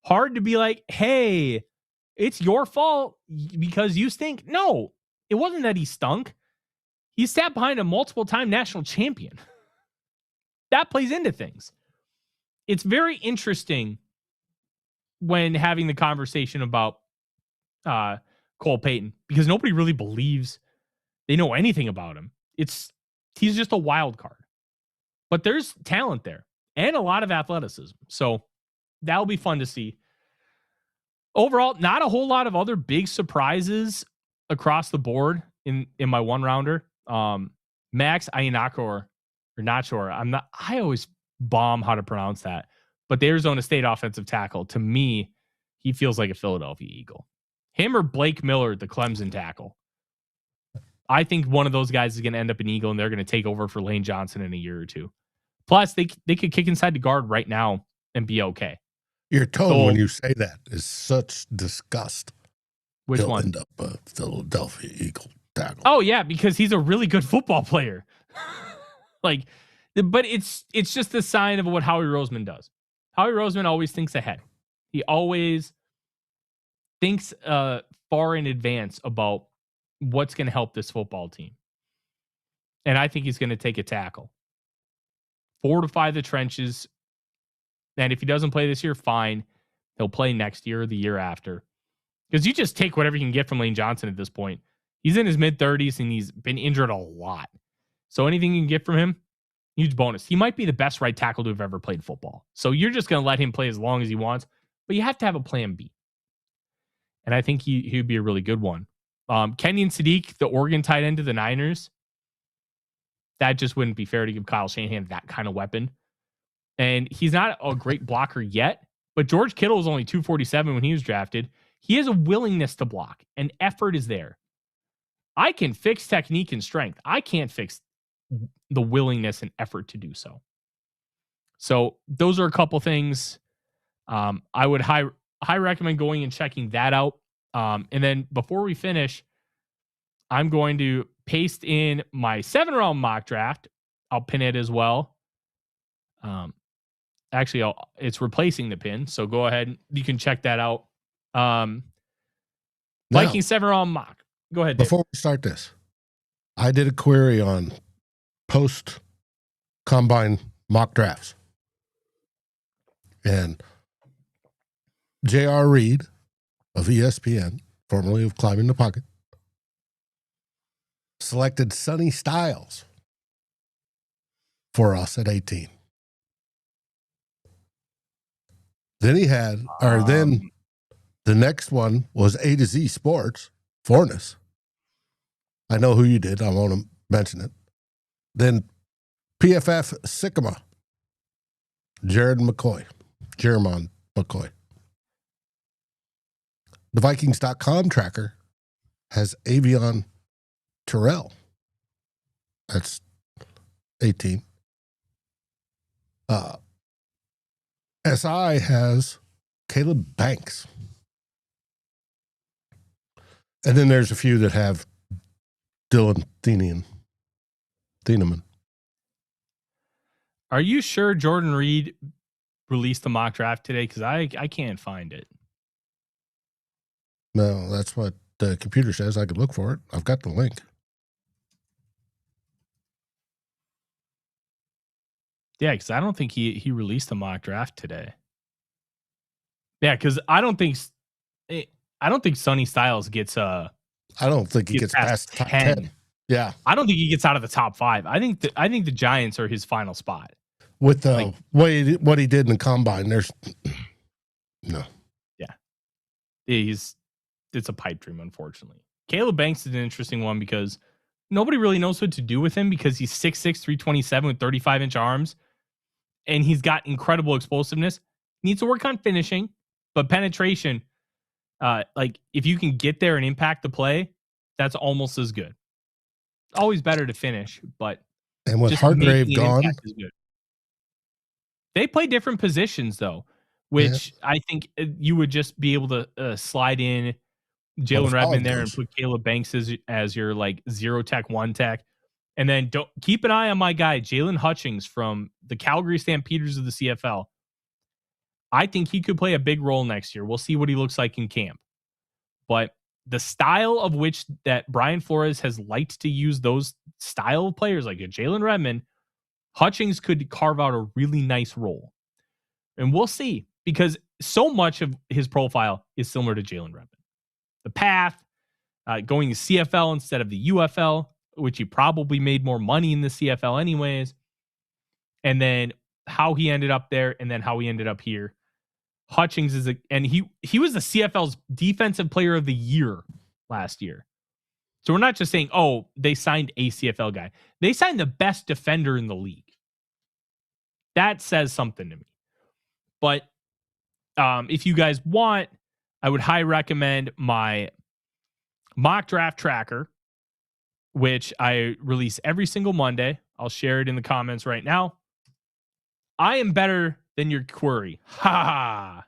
Hard to be like, hey, it's your fault because you stink. No, it wasn't that he stunk. He sat behind a multiple-time national champion. That plays into things. It's very interesting when having the conversation about Cole Payton because nobody really believes they know anything about him. He's just a wild card. But there's talent there and a lot of athleticism. So that'll be fun to see. Overall, not a whole lot of other big surprises across the board in my one rounder. Max Ianakor, or not sure. I always bomb how to pronounce that. But the Arizona State offensive tackle, to me, he feels like a Philadelphia Eagle. Him or Blake Miller, the Clemson tackle. I think one of those guys is going to end up an Eagle, and they're going to take over for Lane Johnson in a year or two. Plus, they could kick inside the guard right now and be okay. Your tone when you say that is such disgust. Which He'll one? End up a Philadelphia Eagle tackle. Oh, yeah, because he's a really good football player. But it's just a sign of what Howie Roseman does. Howie Roseman always thinks ahead. He always thinks far in advance about what's going to help this football team. And I think he's going to take a tackle. Fortify the trenches. And if he doesn't play this year, fine. He'll play next year or the year after. Because you just take whatever you can get from Lane Johnson at this point. He's in his mid-30s and he's been injured a lot. So anything you can get from him, huge bonus. He might be the best right tackle to have ever played football. So you're just going to let him play as long as he wants. But you have to have a plan B. And I think he'd be a really good one. Kenyon Sadiq, the Oregon tight end to the Niners. That just wouldn't be fair to give Kyle Shanahan that kind of weapon. And he's not a great blocker yet. But George Kittle was only 247 when he was drafted. He has a willingness to block. And effort is there. I can fix technique and strength. I can't fix the willingness and effort to do so. So those are a couple things I would high recommend going and checking that out. And then before we finish, I'm going to paste in my 7-round mock draft. I'll pin it as well. Actually, it's replacing the pin. So go ahead. You can check that out. Vikings 7-round mock. Go ahead, Dave. Before we start this, I did a query on post-combine mock drafts. And J.R. Reed of ESPN, formerly of Climbing the Pocket, selected Sonny Styles for us at 18. Then then the next one was A to Z Sports, Forness. I know who you did. I won't mention it. Then PFF Sycamore, Jermod McCoy. The Vikings.com tracker has Avieon Terrell. That's 18. SI has Caleb Banks. And then there's a few that have Dillon Thieneman. Are you sure Jordan Reed released the mock draft today? Because I can't find it. No, that's what the computer says. I could look for it. I've got the link. Yeah, because I don't think he released the mock draft today. Yeah, because I don't think Sonny Styles gets I don't think he gets past top 10. Yeah, I don't think he gets out of the top 5. I think the Giants are his final spot. With the what he did in the combine, there's no. Yeah, it's a pipe dream, unfortunately. Caleb Banks is an interesting one because nobody really knows what to do with him because he's 6'6", 327 with 35-inch arms, and he's got incredible explosiveness. Needs to work on finishing, but penetration, if you can get there and impact the play, that's almost as good. Always better to finish, but and with Hargrave gone, is good. They play different positions though, which I think you would just be able to slide in Jalen Redmond there and put Caleb Banks as your like 0 tech, 1 tech. And then don't keep an eye on my guy, Jalen Hutchings from the Calgary Stampeders of the CFL. I think he could play a big role next year. We'll see what he looks like in camp. But the style of which that Brian Flores has liked to use those style of players like a Jalen Redmond, Hutchings could carve out a really nice role. And we'll see, because so much of his profile is similar to Jalen Redmond. The path, going to CFL instead of the UFL, which he probably made more money in the CFL anyways. And then how he ended up there and then how he ended up here. Hutchings he was the CFL's defensive player of the year last year. So we're not just saying, oh, they signed a CFL guy. They signed the best defender in the league. That says something to me. But if you guys want, I would highly recommend my mock draft tracker, which I release every single Monday. I'll share it in the comments right now. I am better than your query. Ha!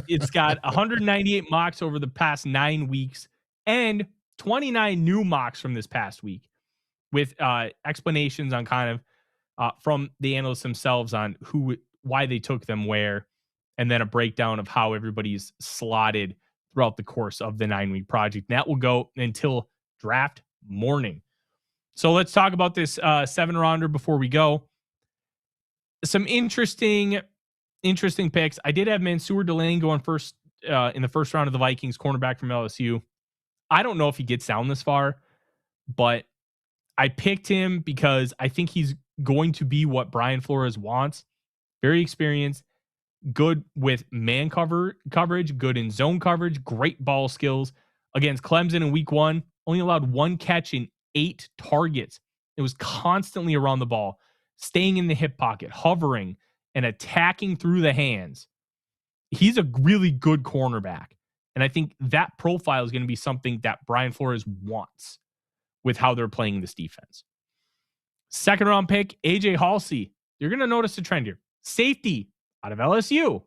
It's got 198 mocks over the past 9 weeks and 29 new mocks from this past week with explanations on kind of from the analysts themselves on why they took them where, and then a breakdown of how everybody's slotted throughout the course of the 9-week project. And that will go until draft morning. So let's talk about this 7-rounder before we go. Some interesting picks. I did have Mansour Delaney going first in the first round of the Vikings, cornerback from LSU. I don't know if he gets down this far, but I picked him because I think he's going to be what Brian Flores wants. Very experienced, good with man coverage, good in zone coverage, great ball skills. Against Clemson in week 1, only allowed 1 catch in 8 targets. It was constantly around the ball, staying in the hip pocket, hovering, and attacking through the hands. He's a really good cornerback. And I think that profile is going to be something that Brian Flores wants with how they're playing this defense. 2nd round pick, AJ Halsey. You're going to notice a trend here. Safety out of LSU.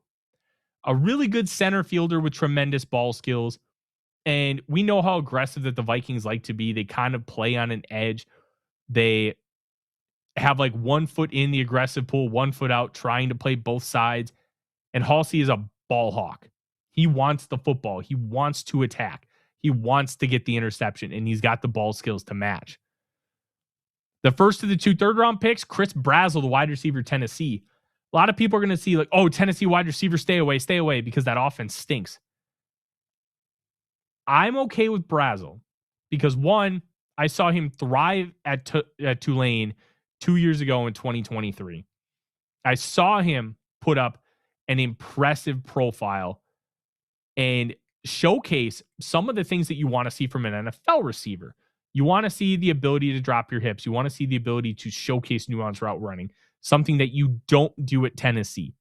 A really good center fielder with tremendous ball skills. And we know how aggressive that the Vikings like to be. They kind of play on an edge. They have like 1 foot in the aggressive pool, 1 foot out, trying to play both sides. And Halsey is a ball hawk. He wants the football. He wants to attack. He wants to get the interception, and he's got the ball skills to match. The first of the 2 third-round picks, Chris Brazzell, the wide receiver, Tennessee. A lot of people are going to see like, oh, Tennessee wide receiver, stay away, because that offense stinks. I'm okay with Brazzell because, 1, I saw him thrive at Tulane 2 years ago in 2023. I saw him put up an impressive profile and showcase some of the things that you want to see from an NFL receiver. You want to see the ability to drop your hips. You want to see the ability to showcase nuanced route running, something that you don't do at Tennessee.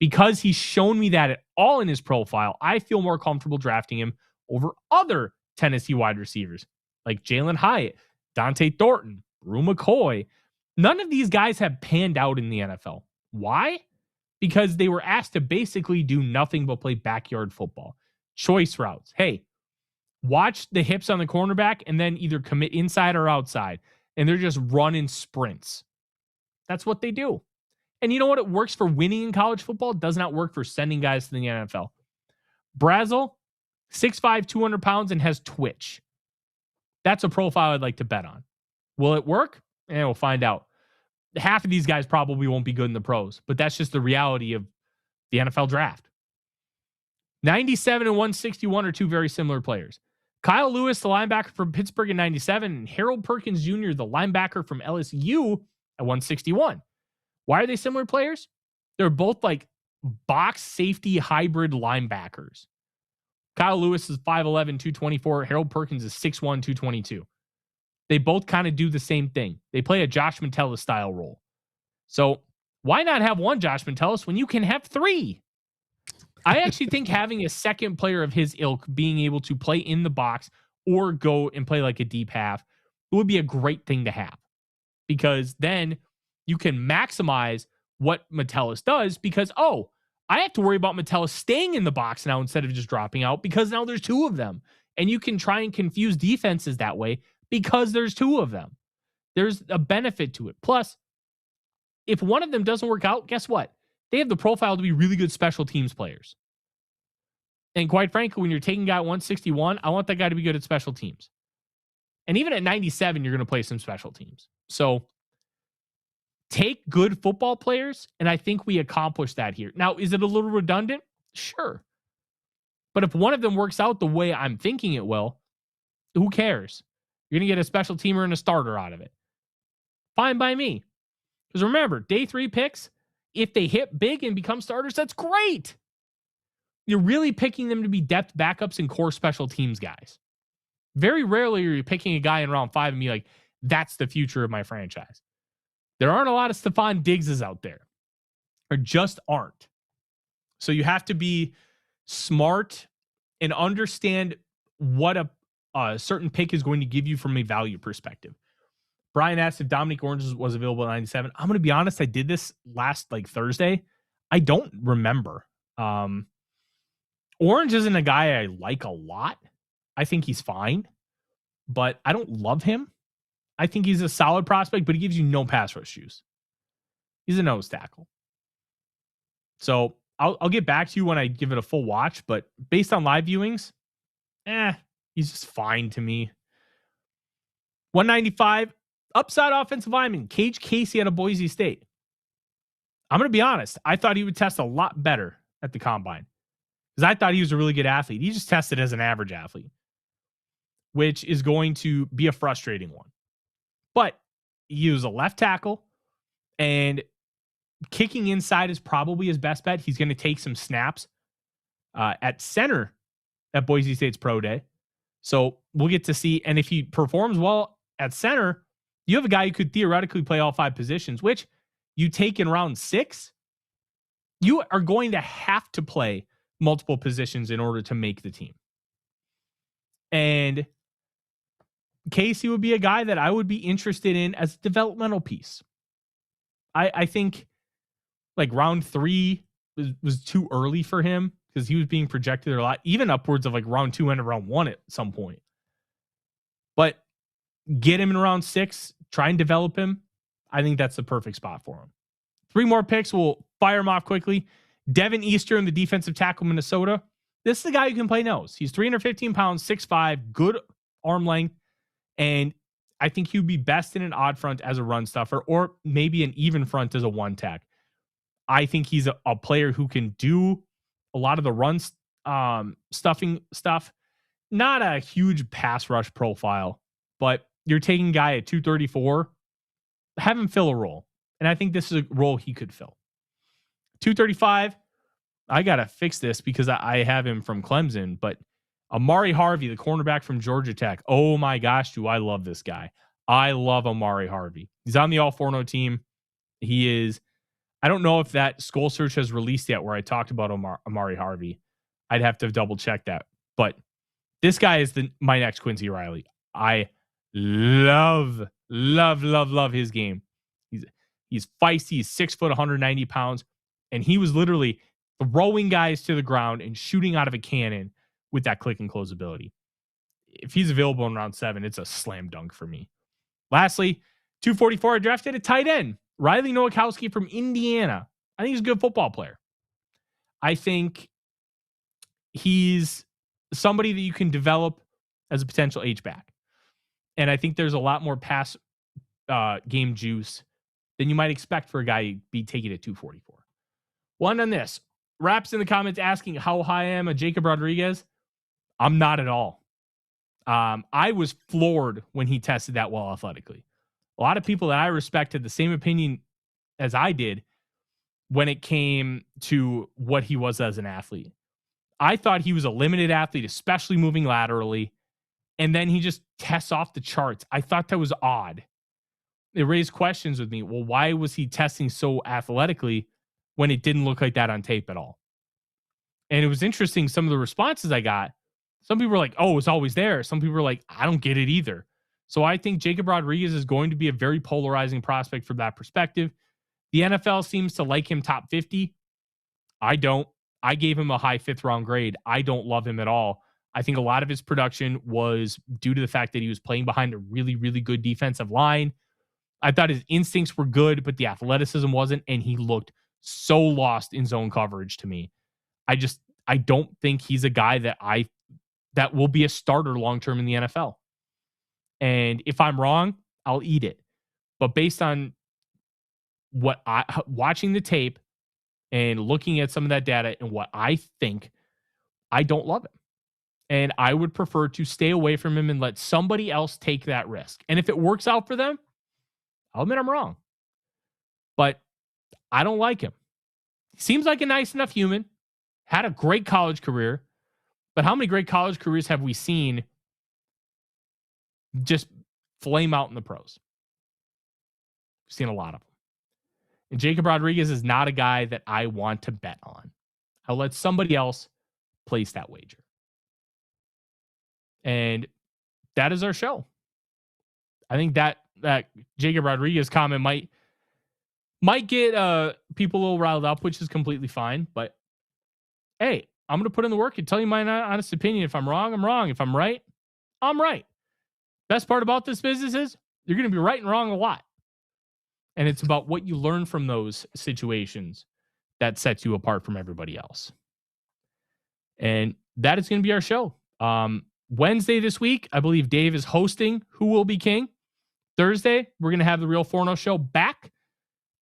Because he's shown me that at all in his profile, I feel more comfortable drafting him over other Tennessee wide receivers like Jalen Hyatt, Dante Thornton, Brew McCoy. None of these guys have panned out in the NFL. Why? Because they were asked to basically do nothing but play backyard football. Choice routes. Hey, watch the hips on the cornerback and then either commit inside or outside. And they're just running sprints. That's what they do. And you know what? It works for winning in college football. It does not work for sending guys to the NFL. Brazel, 6'5", 200 pounds, and has twitch. That's a profile I'd like to bet on. Will it work? We'll find out. Half of these guys probably won't be good in the pros, but that's just the reality of the NFL draft. 97 and 161 are two very similar players. Kyle Lewis, the linebacker from Pittsburgh in 97, and Harold Perkins Jr., the linebacker from LSU at 161. Why are they similar players? They're both like box safety hybrid linebackers. Kyle Lewis is 5'11", 224. Harold Perkins is 6'1", 222. They both kind of do the same thing. They play a Josh Metellus style role. So why not have one Josh Metellus when you can have three? I actually think having a second player of his ilk being able to play in the box or go and play like a deep half would be a great thing to have, because then you can maximize what Metellus does, because, I have to worry about Metellus staying in the box now instead of just dropping out, because now there's two of them. And you can try and confuse defenses that way because there's two of them. There's a benefit to it. Plus, if one of them doesn't work out, guess what? They have the profile to be really good special teams players. And quite frankly, when you're taking a guy at 161, I want that guy to be good at special teams. And even at 97, you're going to play some special teams. So take good football players, and I think we accomplished that here. Now, is it a little redundant? Sure. But if one of them works out the way I'm thinking it will, who cares? You're going to get a special teamer and a starter out of it. Fine by me. Because remember, day 3 picks, if they hit big and become starters, that's great. You're really picking them to be depth backups and core special teams guys. Very rarely are you picking a guy in round 5 and be like, that's the future of my franchise. There aren't a lot of Stephon Diggses out there. There just aren't. So you have to be smart and understand what a certain pick is going to give you from a value perspective. Brian asked if Dominique Orange was available at 97. I'm going to be honest. I did this last Thursday. I don't remember. Orange isn't a guy I like a lot. I think he's fine, but I don't love him. I think he's a solid prospect, but he gives you no pass rush juice. He's a nose tackle. So I'll get back to you when I give it a full watch, but based on live viewings, he's just fine to me. 195, upside offensive lineman, Cage Casey out of Boise State. I'm going to be honest. I thought he would test a lot better at the Combine, because I thought he was a really good athlete. He just tested as an average athlete, which is going to be a frustrating one. But he was a left tackle, and kicking inside is probably his best bet. He's going to take some snaps at center at Boise State's pro day. So we'll get to see. And if he performs well at center, you have a guy who could theoretically play all 5 positions, which you take in round 6. You are going to have to play multiple positions in order to make the team. And Casey would be a guy that I would be interested in as a developmental piece. I think round 3 was too early for him, because he was being projected a lot, even upwards of round 2 and round 1 at some point. But get him in round 6, try and develop him. I think that's the perfect spot for him. 3 more picks. We'll fire them off quickly. Devin Eastern, the defensive tackle, Minnesota. This is the guy who can play nose. He's 315 pounds, 6'5", good arm length. And I think he would be best in an odd front as a run stuffer, or maybe an even front as a one tech. I think he's a player who can do a lot of the run stuffing stuff. Not a huge pass rush profile, but you're taking a guy at 234, have him fill a role. And I think this is a role he could fill. 235, I got to fix this because I have him from Clemson, but Amari Harvey, the cornerback from Georgia Tech. Oh my gosh, do I love this guy. I love Amari Harvey. He's on the All Forno team. He is I don't know if that SKOL search has released yet where I talked about Amari Harvey. I'd have to double check that. But this guy is my next Quincy Riley. I love his game. He's feisty. He's 6 foot, 190 pounds. And he was literally throwing guys to the ground and shooting out of a cannon with that click and close ability. If he's available in round 7, it's a slam dunk for me. Lastly, 244, I drafted a tight end, Riley Nowakowski from Indiana. I think he's a good football player. I think he's somebody that you can develop as a potential H-back. And I think there's a lot more pass game juice than you might expect for a guy to be taking at 244. One on this. Raps in the comments asking how high I am a Jacob Rodriguez. I'm not at all. I was floored when he tested that well athletically. A lot of people that I respect had the same opinion as I did when it came to what he was as an athlete. I thought he was a limited athlete, especially moving laterally. And then he just tests off the charts. I thought that was odd. It raised questions with me. Well, why was he testing so athletically when it didn't look like that on tape at all? And it was interesting, some of the responses I got. Some people were like, oh, it's always there. Some people were like, I don't get it either. So I think Jacob Rodriguez is going to be a very polarizing prospect from that perspective. The NFL seems to like him top 50. I don't. I gave him a high 5th round grade. I don't love him at all. I think a lot of his production was due to the fact that he was playing behind a really, really good defensive line. I thought his instincts were good, but the athleticism wasn't, and he looked so lost in zone coverage to me. I don't think he's a guy that will be a starter long-term in the NFL. And if I'm wrong, I'll eat it. But based on watching the tape and looking at some of that data and what I think, I don't love him. And I would prefer to stay away from him and let somebody else take that risk. And if it works out for them, I'll admit I'm wrong. But I don't like him. He seems like a nice enough human. Had a great college career. But how many great college careers have we seen just flame out in the pros? We've seen a lot of them. And Jacob Rodriguez is not a guy that I want to bet on. I'll let somebody else place that wager. And that is our show. I think that Jacob Rodriguez comment might get people a little riled up, which is completely fine. But hey, I'm going to put in the work and tell you my honest opinion. If I'm wrong, I'm wrong. If I'm right, I'm right. Best part about this business is you're going to be right and wrong a lot. And it's about what you learn from those situations that sets you apart from everybody else. And that is going to be our show. Wednesday this week, I believe Dave is hosting Who Will Be King. Thursday, we're going to have the Real Forno Show back.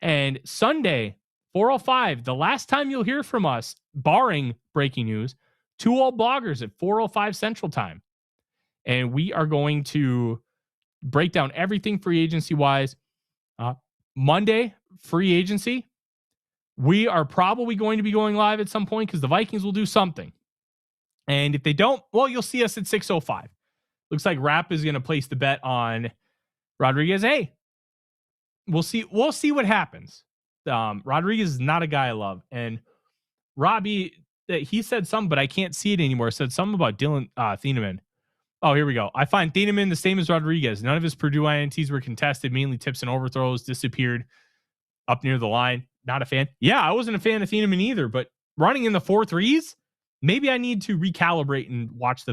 And Sunday, 4:05, the last time you'll hear from us, barring breaking news, 2 old bloggers at 4:05 Central Time. And we are going to break down everything free agency-wise. Monday, free agency. We are probably going to be going live at some point because the Vikings will do something. And if they don't, well, you'll see us at 6:05. Looks like Rap is going to place the bet on Rodriguez. Hey, we'll see. We'll see what happens. Rodriguez is not a guy I love. And Robbie, he said something, but I can't see it anymore. Said something about Dillon Thieneman. Oh, here we go. I find Thieneman the same as Rodriguez. None of his Purdue INTs were contested, mainly tips and overthrows, disappeared up near the line. Not a fan. Yeah, I wasn't a fan of Thieneman either, but running in the 4.3s, maybe I need to recalibrate and watch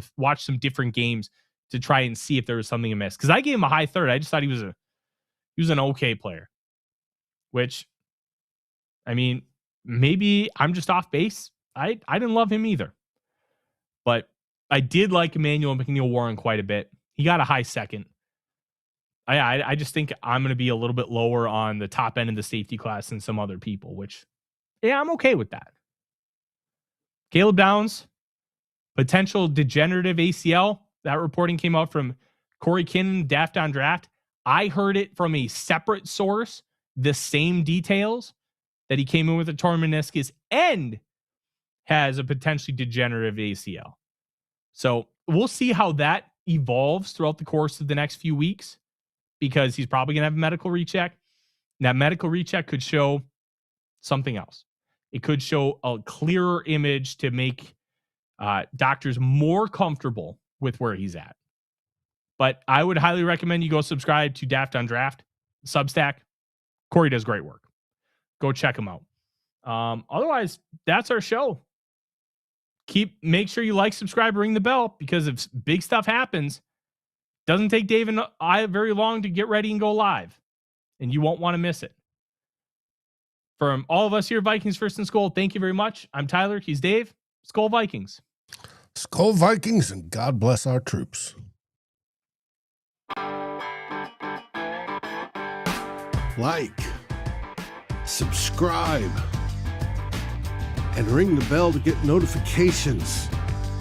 some different games to try and see if there was something amiss. Because I gave him a high 3rd. I just thought he was an okay player. Which, I mean, maybe I'm just off base. I didn't love him either. But I did like Emmanuel McNeil-Warren quite a bit. He got a high 2nd. I just think I'm going to be a little bit lower on the top end of the safety class than some other people, which, yeah, I'm okay with that. Caleb Downs, potential degenerative ACL. That reporting came out from Corey Kinnan, Daft on Draft. I heard it from a separate source, the same details, that he came in with a torn meniscus and has a potentially degenerative ACL. So we'll see how that evolves throughout the course of the next few weeks, because he's probably going to have a medical recheck. That medical recheck could show something else. It could show a clearer image to make doctors more comfortable with where he's at. But I would highly recommend you go subscribe to Daft on Draft, Substack. Corey does great work. Go check him out. Otherwise, that's our show. Make sure you like, subscribe, ring the bell, because if big stuff happens, doesn't take Dave and I very long to get ready and go live, and you won't want to miss it. From all of us here at Vikings First and SKOL, thank you very much. I'm Tyler. He's Dave. SKOL Vikings. SKOL Vikings, and God bless our troops. Like, subscribe, and ring the bell to get notifications.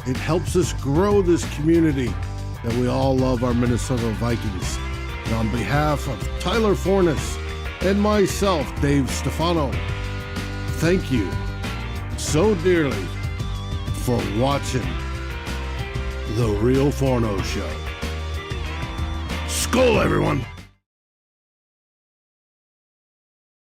It helps us grow this community that we all love, our Minnesota Vikings. And on behalf of Tyler Forness and myself, Dave Stefano, thank you so dearly for watching The Real Forno Show. SKOL, everyone!